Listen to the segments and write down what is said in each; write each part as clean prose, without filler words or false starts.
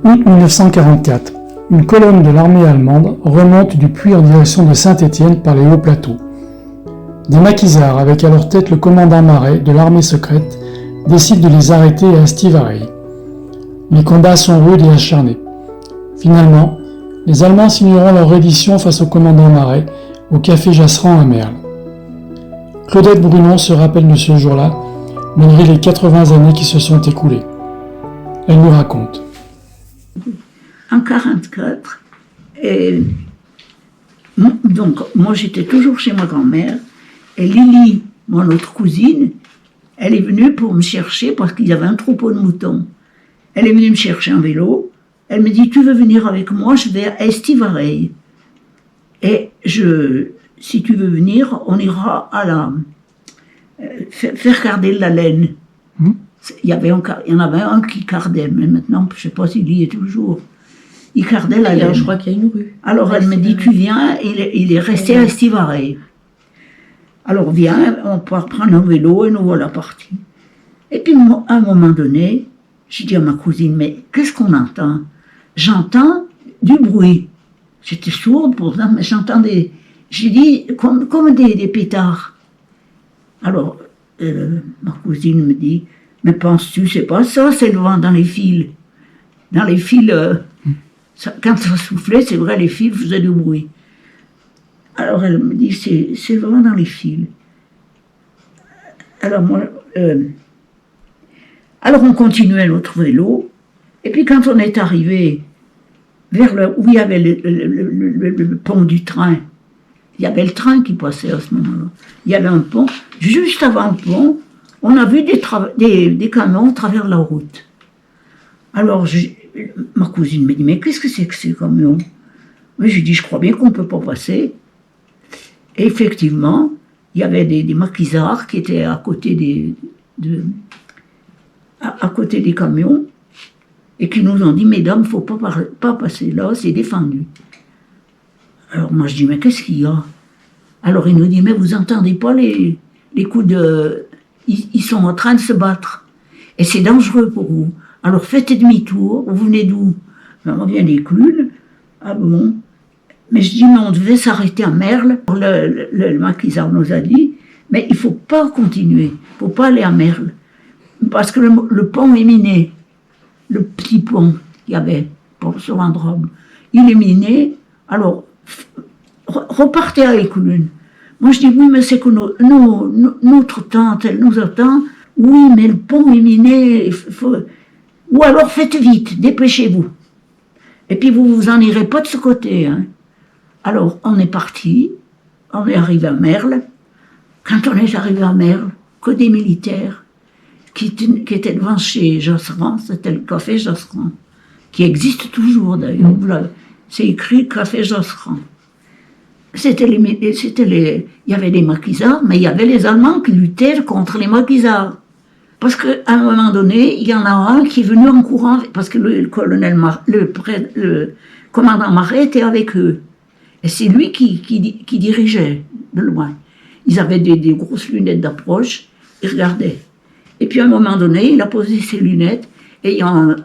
Août 1944, une colonne de l'armée allemande remonte du Puy en direction de Saint-Étienne par les hauts plateaux. Des maquisards, avec à leur tête le commandant Maret de l'armée secrète, décident de les arrêter à Estivarey. Les combats sont rudes et acharnés. Finalement, les Allemands signeront leur reddition face au commandant Maret au café Jasserand à Merle. Claudette Brunon se rappelle de ce jour-là, malgré les 80 années qui se sont écoulées. Elle nous raconte. En 1944, donc moi j'étais toujours chez ma grand-mère, et Lily, mon autre cousine, elle est venue pour me chercher parce qu'il y avait un troupeau de moutons. Elle est venue me chercher en vélo, elle me dit « Tu veux venir avec moi, je vais à Estivarey. Et si tu veux venir, on ira à la... faire carder la laine. » Il y en avait un qui cardait, mais maintenant, je ne sais pas s'il y est toujours. Il cardait la laine. Je crois qu'il y a une rue. Alors elle me dit, tu viens, il est resté à Estivarey. Alors viens, on part prendre un vélo et nous voilà partis. Et puis à un moment donné, j'ai dit à ma cousine, mais qu'est-ce qu'on entend? J'entends du bruit. J'étais sourde pourtant, mais j'entendais, j'ai dit, comme des pétards. Alors ma cousine me dit, mais penses-tu, c'est pas ça, c'est le vent dans les fils. Dans les fils, quand ça soufflait, c'est vrai, les fils faisaient du bruit. Alors elle me dit, c'est le vent dans les fils. Alors moi, alors on continuait notre vélo, et puis quand on est arrivé vers où il y avait le pont du train, il y avait le train qui passait à ce moment-là. Il y avait un pont, juste avant le pont, on a vu des camions à travers la route. Alors, ma cousine me dit, mais qu'est-ce que c'est que ces camions? Mais je dis, je crois bien qu'on ne peut pas passer. Et effectivement, il y avait des maquisards qui étaient à côté à côté des camions et qui nous ont dit, mesdames, il ne faut pas passer là, c'est défendu. Alors moi je dis, mais qu'est-ce qu'il y a? Alors il nous dit, mais vous n'entendez pas les coups de... Ils sont en train de se battre. Et c'est dangereux pour vous. Alors faites demi-tour. Vous venez d'où? Ben, on vient des Clunes. Ah bon? Mais je dis, mais on devait s'arrêter à Merle. Le maquisard nous a dit, mais il ne faut pas continuer. Il ne faut pas aller à Merle. Parce que le pont est miné. Le petit pont qu'il y avait sur Vendôme. Il est miné. Alors, repartez à Éclunes. Moi, je dis, oui, mais c'est que notre tante, elle nous attend. Oui, mais le pont est miné. Ou alors, faites vite, dépêchez-vous. Et puis, vous en irez pas de ce côté. Hein. Alors, on est parti. On est arrivé à Merle. Quand on est arrivé à Merle, que des militaires qui étaient devant chez Josserand, c'était le café Josserand, qui existe toujours d'ailleurs. C'est écrit café Josserand. Il y avait des maquisards, mais il y avait les Allemands qui luttaient contre les maquisards. Parce qu'à un moment donné, il y en a un qui est venu en courant, parce que le commandant Maret était avec eux. Et c'est lui qui dirigeait de loin. Ils avaient des grosses lunettes d'approche, ils regardaient. Et puis à un moment donné, il a posé ses lunettes, et il y a un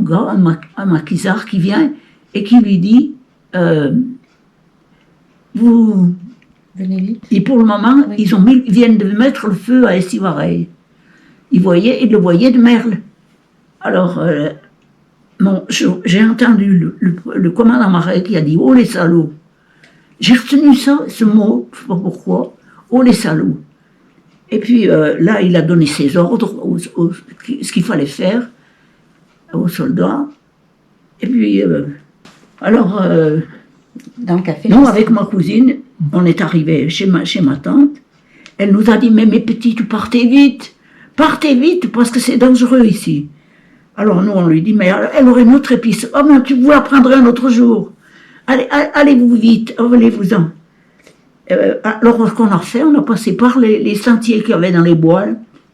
gars, un maquisard qui vient, et qui lui dit... Venez vite. Et pour le moment, oui. Ils viennent de mettre le feu à Estivarey. Ils le voyaient de Merle. Alors, j'ai entendu le commandant Maret qui a dit « Oh les salauds !» J'ai retenu ce mot, je ne sais pas pourquoi, « Oh les salauds !» Et puis là, il a donné ses ordres, ce qu'il fallait faire aux soldats. Et puis, alors... dans le café. Nous, avec ma cousine, on est arrivé chez ma tante. Elle nous a dit, mais mes petites, partez vite, parce que c'est dangereux ici. Alors nous, on lui dit, mais elle aurait une autre épice. Oh, mais vous la prendrez un autre jour. Allez-vous vite, allez-vous-en. Alors, ce qu'on a fait, on a passé par les sentiers qu'il y avait dans les bois.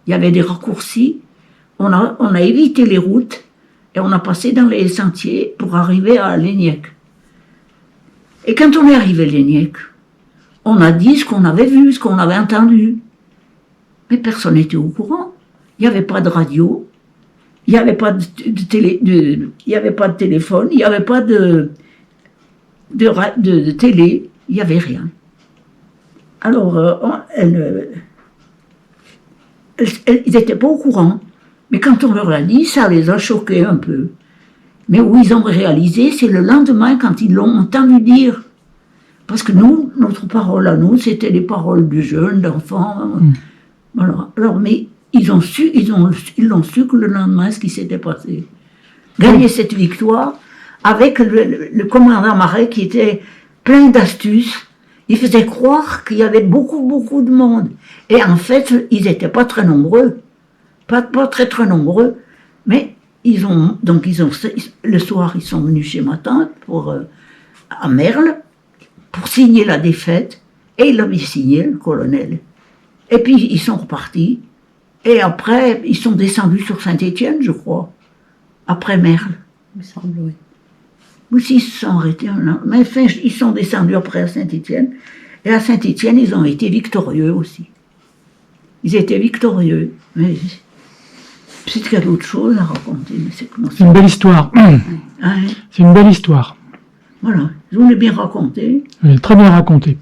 Il y avait des raccourcis. On a évité les routes et on a passé dans les sentiers pour arriver à Léniec. Et quand on est arrivé à Léniec, on a dit ce qu'on avait vu, ce qu'on avait entendu. Mais personne n'était au courant. Il n'y avait pas de radio, Il n'y avait pas il y avait pas de téléphone, il n'y avait pas de télé, il n'y avait rien. Alors, ils n'étaient pas au courant. Mais quand on leur a dit, ça les a choqués un peu. Mais où ils ont réalisé, c'est le lendemain quand ils l'ont entendu dire. Parce que nous, notre parole à nous, c'était les paroles de jeunes, d'enfants. Voilà. Alors, mais ils l'ont su que le lendemain, ce qui s'était passé. Gagner cette victoire avec le commandant Marais qui était plein d'astuces. Il faisait croire qu'il y avait beaucoup de monde. Et en fait, ils n'étaient pas très nombreux. Pas très nombreux. Mais le soir, ils sont venus chez ma tante à Merle pour signer la défaite. Et il avait signé, le colonel. Et puis, ils sont repartis. Et après, ils sont descendus sur Saint-Étienne, je crois. Après Merle. Il me semble, oui. Ou s'ils se sont arrêtés un an. Mais enfin, ils sont descendus après à Saint-Étienne. Et à Saint-Étienne, ils ont été victorieux aussi. Ils étaient victorieux. Mais c'est qu'il y a d'autres choses à raconter. Mais c'est une belle histoire. Hein? C'est une belle histoire. Voilà, je voulais bien raconter. Très bien raconté.